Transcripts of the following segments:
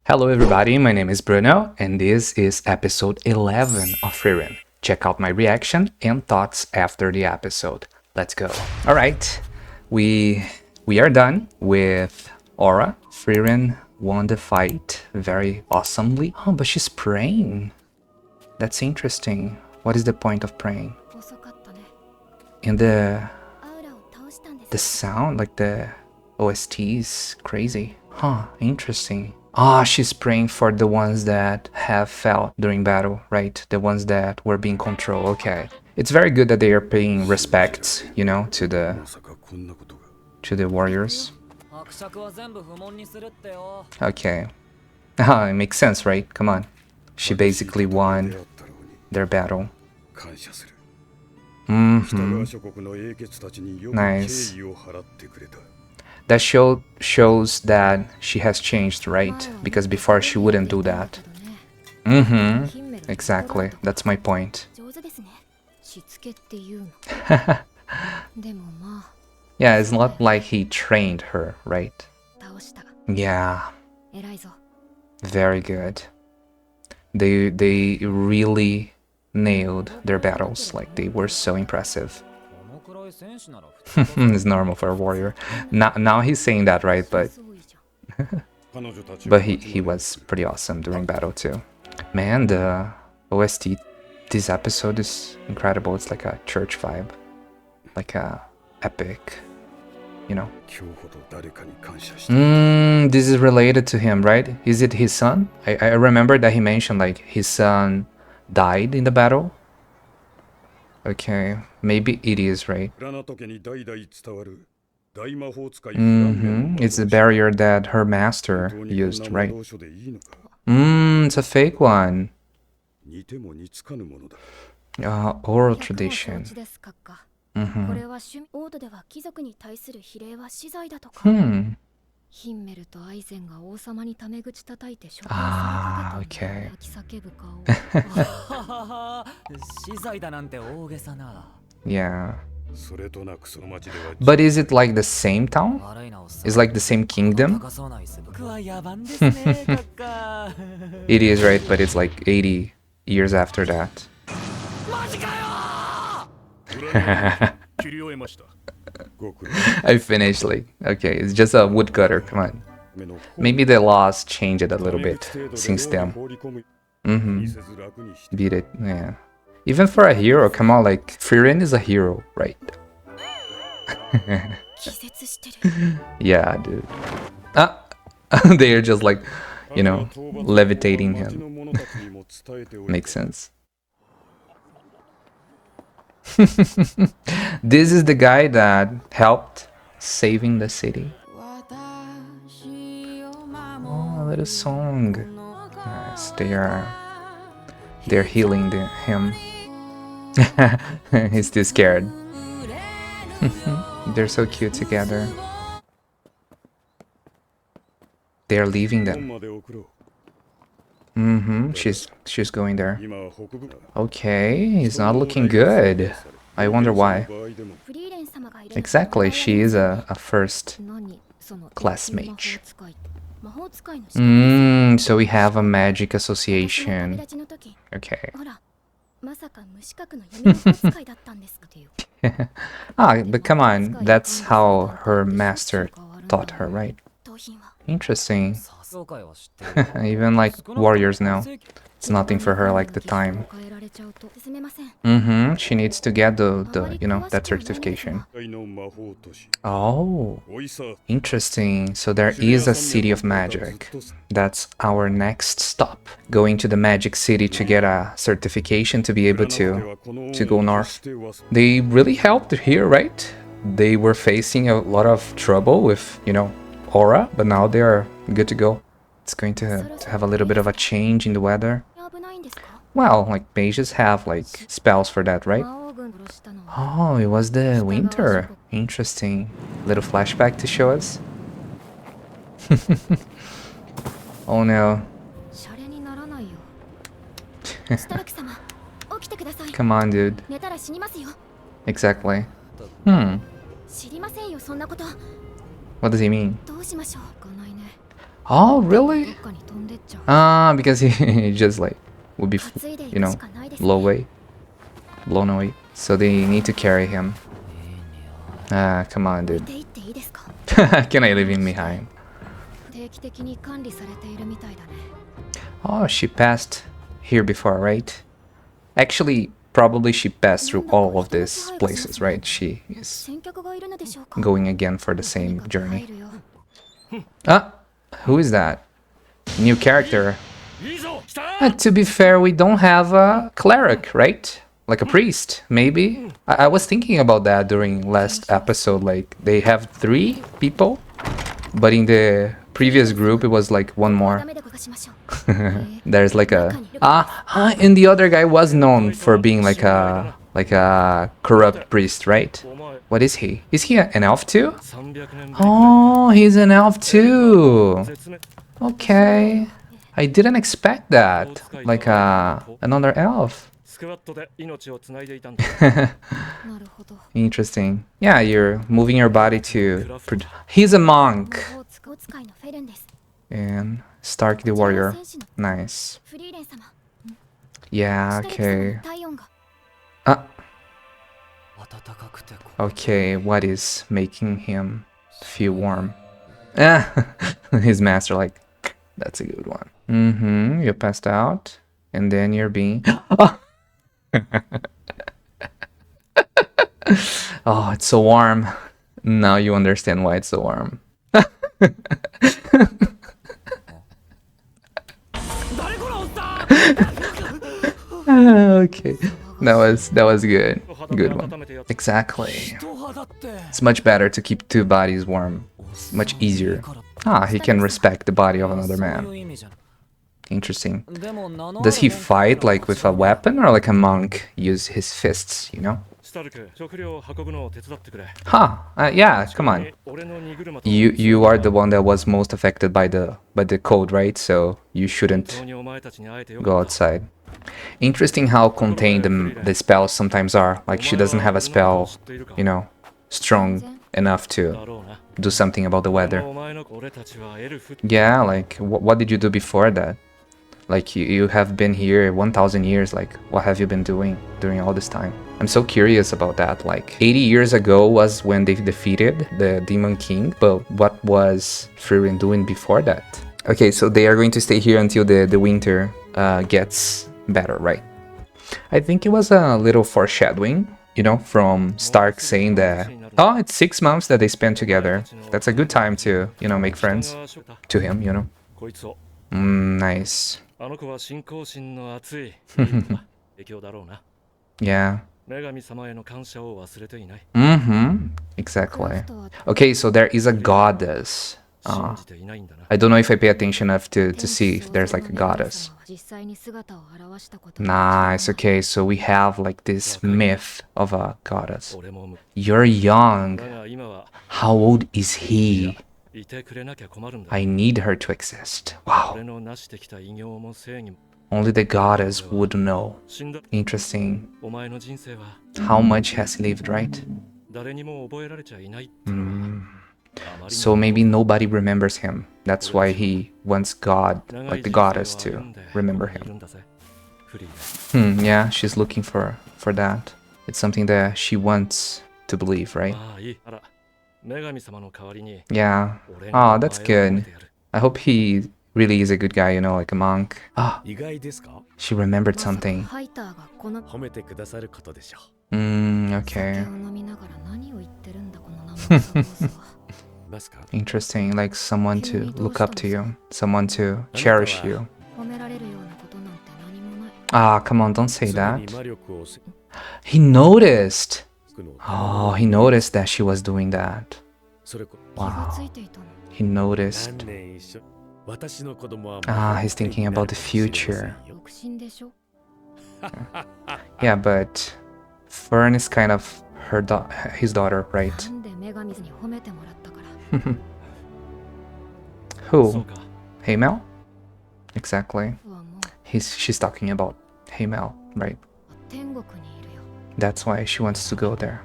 Hello everybody, my name is Bruno, and this is episode 11 of Frieren. Check out my reaction and thoughts after the episode. Let's go. Alright, we are done with Aura. Frieren won the fight very awesomely. Oh, but she's praying. That's interesting. What is the point of praying? And the sound, like the OST is crazy. Huh, interesting. Ah, she's praying for the ones that have fell during battle, right? The ones that were being controlled. Okay. It's very good that they are paying respect, you know, to the warriors. Okay. Ah, it makes sense, right? Come on. She basically won their battle. Nice. That shows that she has changed, right? Because before she wouldn't do that. Exactly. That's my point. Yeah, it's not like he trained her, right? Yeah. Very good. They really nailed their battles. Like, they were so impressive. It's normal for a warrior. Now he's saying that, right? But he was pretty awesome during battle too. Man, the OST this episode is incredible. It's like a church vibe, like a epic, you know. This is related to him, right? Is it his son? I remember that he mentioned like his son died in the battle. Okay, maybe it is, right? It's the barrier that her master used, right? It's a fake one. Oral tradition. Ah, okay. Yeah. But is it like the same town? Is like the same kingdom? It is, right? But it's like 80 years after that. I finished, like, okay, it's just a woodcutter, come on. Maybe the laws changed it a little bit since then. Beat it, yeah. Even for a hero, come on, like, Frieren is a hero, right? Yeah, dude. Ah! They're just like, you know, levitating him. Makes sense. This is the guy that helped saving the city. Oh, a little song. Yes, they're healing him. He's too scared. They're so cute together. They're leaving them. She's going there. Okay, he's not looking good. I wonder why. Exactly, she is a first class mage. So we have a magic association. Okay. But come on, that's how her master taught her, right? Interesting. Even like warriors now. It's nothing for her like the time. She needs to get the you know, that certification. Oh, interesting. So there is a city of magic. That's our next stop. Going to the magic city to get a certification to be able to go north. They really helped here, right? They were facing a lot of trouble with, you know, Aura, but now they are good to go. It's going to have a little bit of a change in the weather. Well, like mages have like spells for that, right? Oh, it was the winter. Interesting. Little flashback to show us. Oh no. Come on, dude. Exactly. What does he mean? Oh, really? Ah, because he just like would be, you know, blown away. So they need to carry him. Ah, come on, dude. Can I leave him behind? Oh, she passed here before, right? Actually, probably she passed through all of these places, right? She is going again for the same journey. Ah, who is that? New character. To be fair, we don't have a cleric, right? Like a priest, maybe? I was thinking about that during last episode, like they have 3 people, but in the previous group it was like 1 more. There's like a... and the other guy was known for being like a corrupt priest, right? What is he? Is he an elf too? Oh, he's an elf too! Okay. I didn't expect that. Like another elf. Interesting. Yeah, you're moving your body to... He's a monk. And Stark the warrior. Nice. Yeah, okay. Okay, what is making him feel warm? His master, like, that's a good one. You passed out, and then you're being... Oh, it's so warm. Now you understand why it's so warm. Okay, that was good. Good one. Exactly. It's much better to keep 2 bodies warm. Much easier. He can respect the body of another man. Interesting. Does he fight like with a weapon or like a monk use his fists, you know? Yeah, come on. You are the one that was most affected by the code, right? So you shouldn't go outside. Interesting how contained the spells sometimes are. Like she doesn't have a spell, you know, strong enough to do something about the weather. Yeah, like what did you do before that? Like you have been here 1,000 years, like what have you been doing during all this time? I'm so curious about that. Like 80 years ago was when they defeated the Demon King, but what was Frieren doing before that? Okay, so they are going to stay here until the winter gets better, right? I think it was a little foreshadowing, you know, from Stark saying that, oh, it's 6 months that they spent together. That's a good time to, you know, make friends. To him, you know. Nice. Yeah. Exactly. Okay, so there is a goddess. I don't know if I pay attention enough to see if there's like a goddess. Nice, okay, so we have like this myth of a goddess. You're young. How old is he? I need her to exist. Wow. Only the goddess would know. Interesting. How much has he lived, right? So maybe nobody remembers him. That's why he wants God, like the goddess, to remember him. Yeah, she's looking for that. It's something that she wants to believe, right? Yeah. Oh, that's good. I hope he really is a good guy, you know, like a monk. She remembered something. Okay. Interesting, like someone to look up to you, someone to cherish you. Come on, don't say that. He noticed! Oh, he noticed that she was doing that. Wow. He noticed. He's thinking about the future. Yeah, but Fern is kind of his daughter, right? Who? Heimel? Exactly. She's talking about Heimel, right? That's why she wants to go there.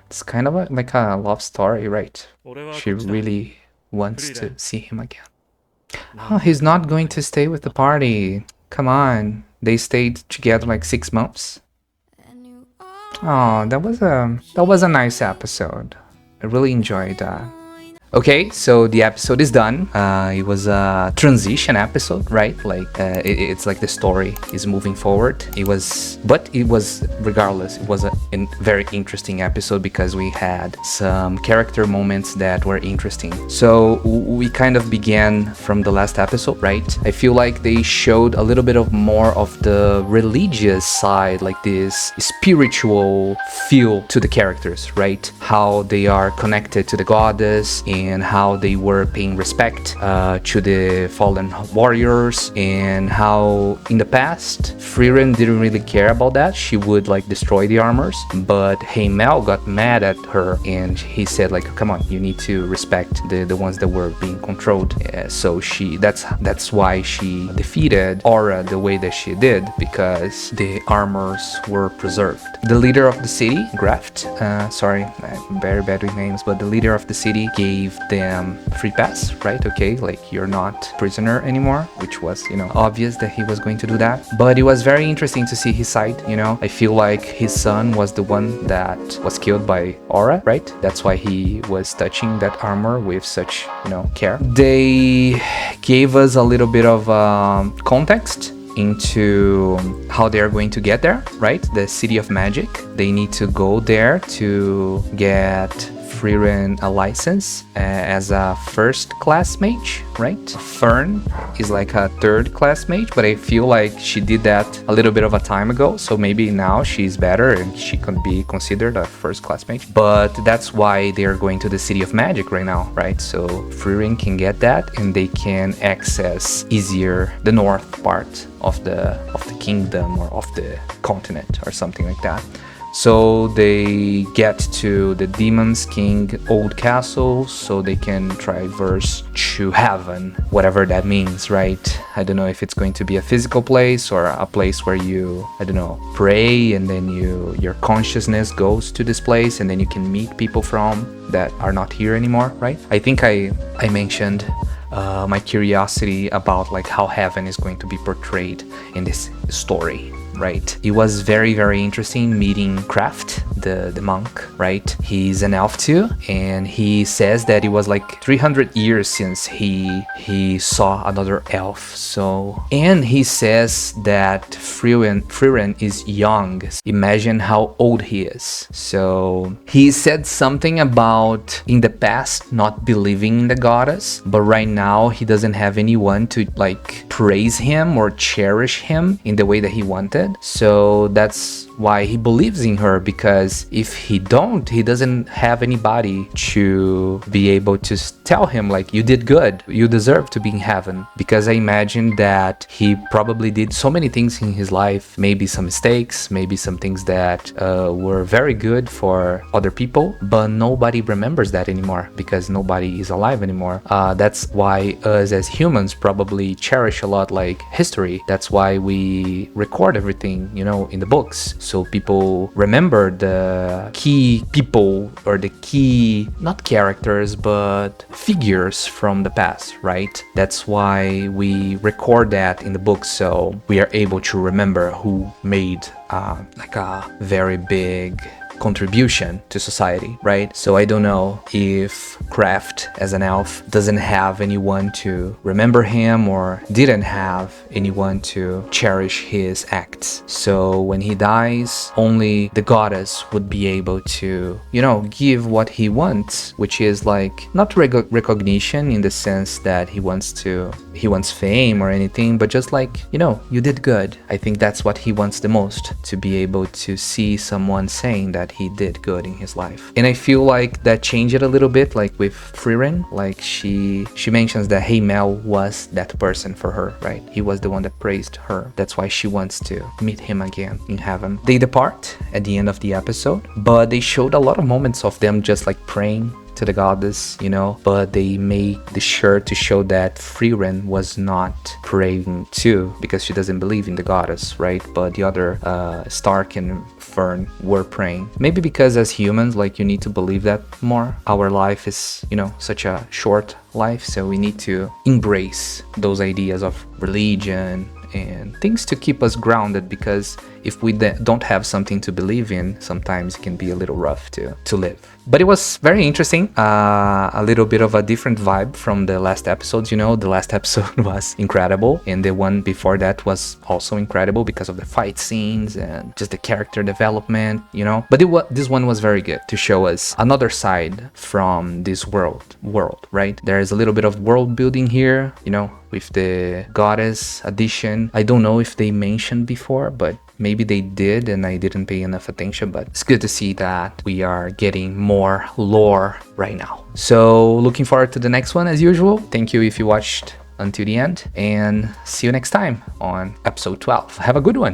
It's kind of like a love story, right? She really wants to see him again. Oh, he's not going to stay with the party. Come on. They stayed together like 6 months. Oh, that was a nice episode. I really enjoyed that. Okay, so the episode is done. It was a transition episode, right? Like it's like the story is moving forward. But it was regardless. It was a very interesting episode because we had some character moments that were interesting. So we kind of began from the last episode, right? I feel like they showed a little bit of more of the religious side, like this spiritual feel to the characters, right? How they are connected to the goddess and how they were paying respect to the fallen warriors, and how in the past Frieren didn't really care about that. She would like destroy the armors, but Heimel got mad at her and he said like, come on, you need to respect the ones that were being controlled. So that's why she defeated Aura the way that she did, because the armors were preserved. The leader of the city, KRAFT, sorry, I'm very bad with names, but the leader of the city gave them free pass, right? Okay, like you're not prisoner anymore, which was, obvious that he was going to do that. But it was very interesting to see his side, I feel like his son was the one that was killed by Aura, right? That's why he was touching that armor with such, care. They gave us a little bit of context into how they're going to get there, right? The City of Magic. They need to go there to get Frieren a license as a first class mage, right? Fern is like a third class mage, but I feel like she did that a little bit of a time ago, so maybe now she's better and she can be considered a first class mage. But that's why they're going to the City of Magic right now, right? So Frieren can get that and they can access easier the north part of the kingdom or of the continent or something like that. So they get to the Demon's King old castle so they can traverse to heaven, whatever that means, right? I don't know if it's going to be a physical place or a place where you, pray and then your consciousness goes to this place and then you can meet people from that are not here anymore, right? I think I mentioned my curiosity about like how heaven is going to be portrayed in this story. Right. It was very, very interesting meeting KRAFT, the monk, right? He's an elf too, and he says that it was like 300 years since he saw another elf. So, and he says that Frieren is young. Imagine how old he is. So he said something about in the past not believing in the goddess, but right now he doesn't have anyone to like praise him or cherish him in the way that he wanted. So that's why he believes in her, because if he doesn't have anybody to be able to tell him like, you did good, you deserve to be in heaven. Because I imagine that he probably did so many things in his life, maybe some mistakes, maybe some things that were very good for other people, but nobody remembers that anymore because nobody is alive anymore. That's why us as humans probably cherish a lot like history. That's why we record everything, in the books. So people remember the key people or the key, not characters, but figures from the past, right? That's why we record that in the book, so we are able to remember who made like a very big contribution to society, right? So I don't know if KRAFT as an elf doesn't have anyone to remember him or didn't have anyone to cherish his acts. So when he dies, only the goddess would be able to, give what he wants, which is like not recognition in the sense that he wants fame or anything, but just like, you did good. I think that's what he wants the most, to be able to see someone saying that he did good in his life. And I feel like that changed it a little bit, like with Frieren, like she mentions that Heimel was that person for her, right? He was the one that praised her. That's why she wants to meet him again in heaven. They depart at the end of the episode, but they showed a lot of moments of them just like praying to the goddess, you know, but they made the shirt to show that Frieren was not praying too, because she doesn't believe in the goddess, right? But the other Stark and Fern were praying. Maybe because as humans, like, you need to believe that more. Our life is, you know, such a short life, so we need to embrace those ideas of religion and things to keep us grounded, because if we don't have something to believe in, sometimes it can be a little rough to live. But it was very interesting, a little bit of a different vibe from the last episodes. You know, the last episode was incredible, and the one before that was also incredible because of the fight scenes and just the character development, you know. But this one was very good to show us another side from this world, right? There is a little bit of world building here, you know, with the goddess addition. I don't know if they mentioned before, but maybe they did and I didn't pay enough attention, but it's good to see that we are getting more lore right now. So looking forward to the next one as usual. Thank you if you watched until the end, and see you next time on episode 12. Have a good one.